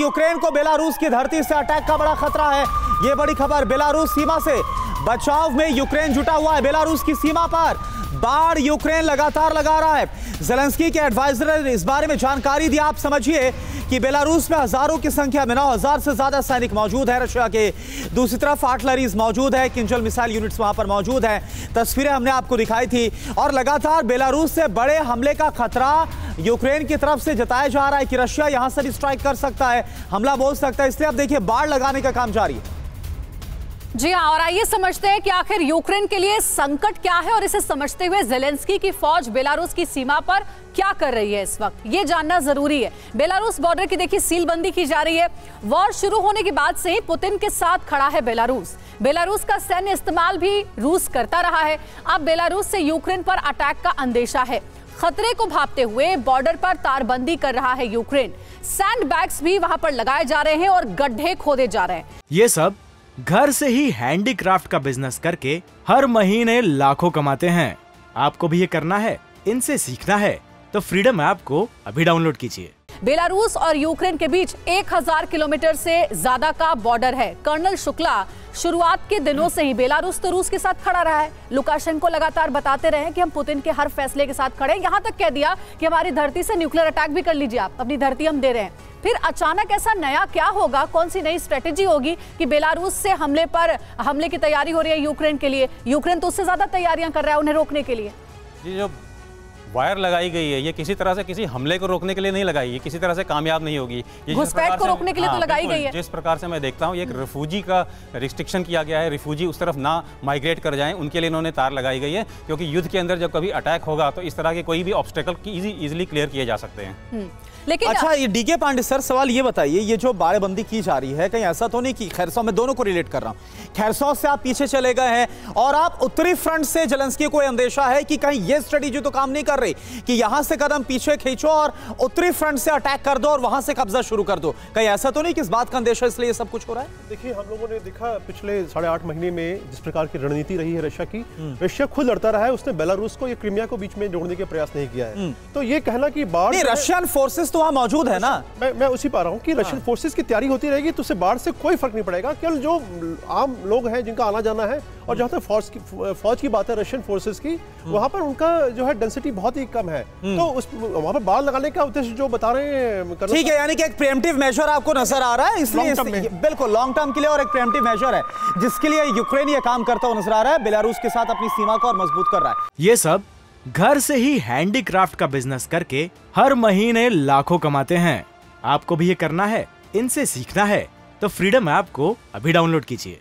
Ukraine को Belarus की धरती से अटैक का बड़ा खतरा है। ये बड़ी खबर, बेलारूस सीमा से बचाव में यूक्रेन जुटा हुआ है। बेलारूस की सीमा पर बाढ़ यूक्रेन लगातार लगा रहा है। ज़ेलेंस्की के एडवाइजर ने इस बारे में जानकारी दी। आप समझिए कि बेलारूस में हजारों की संख्या में 9,000 से ज्यादा सैनिक मौजूद है रशिया के। दूसरी तरफ आर्टिलरीज मौजूद है, किंजल मिसाइल यूनिट्स वहां पर मौजूद है। तस्वीरें हमने आपको दिखाई थी और लगातार बेलारूस से बड़े हमले का खतरा यूक्रेन की तरफ से जताया जा रहा है कि रशिया यहां से भी स्ट्राइक कर सकता है, हमला बोल सकता है। इसलिए अब देखिए बाढ़ लगाने का काम जारी है। जी हाँ, और आइए समझते हैं कि आखिर यूक्रेन के लिए संकट क्या है और इसे समझते हुए ज़ेलेंस्की की फौज बेलारूस की सीमा पर क्या कर रही है इस वक्त, ये जानना जरूरी है। बेलारूस बॉर्डर की देखिए सीलबंदी की जा रही है। वॉर शुरू होने के बाद से ही पुतिन के साथ खड़ा है बेलारूस। बेलारूस का सैन्य इस्तेमाल भी रूस करता रहा है। अब बेलारूस से यूक्रेन पर अटैक का अंदेशा है। खतरे को भांपते हुए बॉर्डर पर तारबंदी कर रहा है यूक्रेन। सैंड बैग्स भी वहां पर लगाए जा रहे हैं और गड्ढे खोदे जा रहे हैं। ये सब घर से ही हैंडीक्राफ्ट का बिजनेस करके हर महीने लाखों कमाते हैं। आपको भी ये करना है, इनसे सीखना है तो फ्रीडम ऐप को अभी डाउनलोड कीजिए। बेलारूस और यूक्रेन के बीच 1000 किलोमीटर से ज्यादा का बॉर्डर है। कर्नल शुक्ला शुरुआत के दिनों से ही बेलारूस तो रूस के साथ खड़ा रहा है। लुकाशेंको लगातार बताते रहे कि हम पुतिन के हर फैसले के साथ खड़े हैं। यहां तक कह दिया कि हमारी धरती से न्यूक्लियर अटैक भी कर लीजिए, आप अपनी धरती हम दे रहे हैं। फिर अचानक ऐसा नया क्या होगा, कौन सी नई स्ट्रेटेजी होगी कि बेलारूस से हमले की तैयारी हो रही है यूक्रेन के लिए। यूक्रेन तो उससे ज्यादा तैयारियां कर रहा है उन्हें रोकने के लिए। ये जो वायर लगाई गई है ये किसी तरह से किसी हमले को रोकने के लिए नहीं लगाई है, किसी तरह से कामयाब नहीं होगी। ये घुसपैठ को रोकने के लिए तो लगाई गई है। जिस प्रकार से मैं देखता हूँ, एक रिफ्यूजी का रिस्ट्रिक्शन किया गया है, रिफ्यूजी उस तरफ ना माइग्रेट कर जाएं, उनके लिए इन्होंने तार लगाई गई है। क्योंकि युद्ध के अंदर जब कभी अटैक होगा तो इस तरह के कोई भी ऑब्स्टेकल इजीली क्लियर किए जा सकते हैं। लेकिन अच्छा, ये डीके पांडे सर, सवाल ये बताइए, ये जो बाड़ेबंदी की जा रही है कहीं ऐसा तो नहीं कि खैरसौ में, दोनों को रिलेट कर रहा हूं, खैरसौ से आप पीछे चले गए हैं और आप उत्तरी फ्रंट से ज़ेलेंस्की को अंदेशा है कि कहीं ये स्ट्रेटेजी तो काम नहीं कर रही कि यहां से कदम पीछे खींचो और उत्तरी फ्रंट से अटैक कर दो और वहां से कब्जा शुरू कर दो। कहीं ऐसा तो नहीं कि इस बात का अंदेशा इसलिए ये सब कुछ हो रहा है? देखिए, हम लोगों ने देखा पिछले 8.5 महीने में जिस प्रकार की रणनीति रही है रशिया की, रशिया खुद लड़ता रहा है। उसने बेलारूस को, ये क्रीमिया को बीच में जोड़ने के प्रयास नहीं किया है। तो ये कहना कि बाढ़, रशियन फोर्सेस तो वहां मौजूद है ना, मैं उसी पा रहा हूं कि रशियन फोर्सेस की तैयारी होती रहेगी तो उससे बाढ़ से कोई फर्क नहीं पड़ेगा। केवल जो आम लोग हैं जिनका आना जाना है, और जहां तक फौज की बात है रशियन फोर्सेस की, वहां पर उनका जो है डेंसिटी बहुत ही कम है। तो वहां पर बाढ़ लगाने का उद्देश्य जो बता रहे हैं, ठीक है, यानी कि एक प्रीएम्प्टिव मेजर आपको नजर आ रहा है, इसलिए बिल्कुल लॉन्ग टर्म के लिए और एक प्रीएम्प्टिव मेजर है जिसके लिए यूक्रेन ये काम करता हुआ नजर आ रहा है, बेलारूस के साथ अपनी सीमा को और मजबूत कर रहा है। ये सब घर से ही हैंडीक्राफ्ट का बिजनेस करके हर महीने लाखों कमाते हैं। आपको भी ये करना है, इनसे सीखना है तो फ्रीडम ऐप को अभी डाउनलोड कीजिए।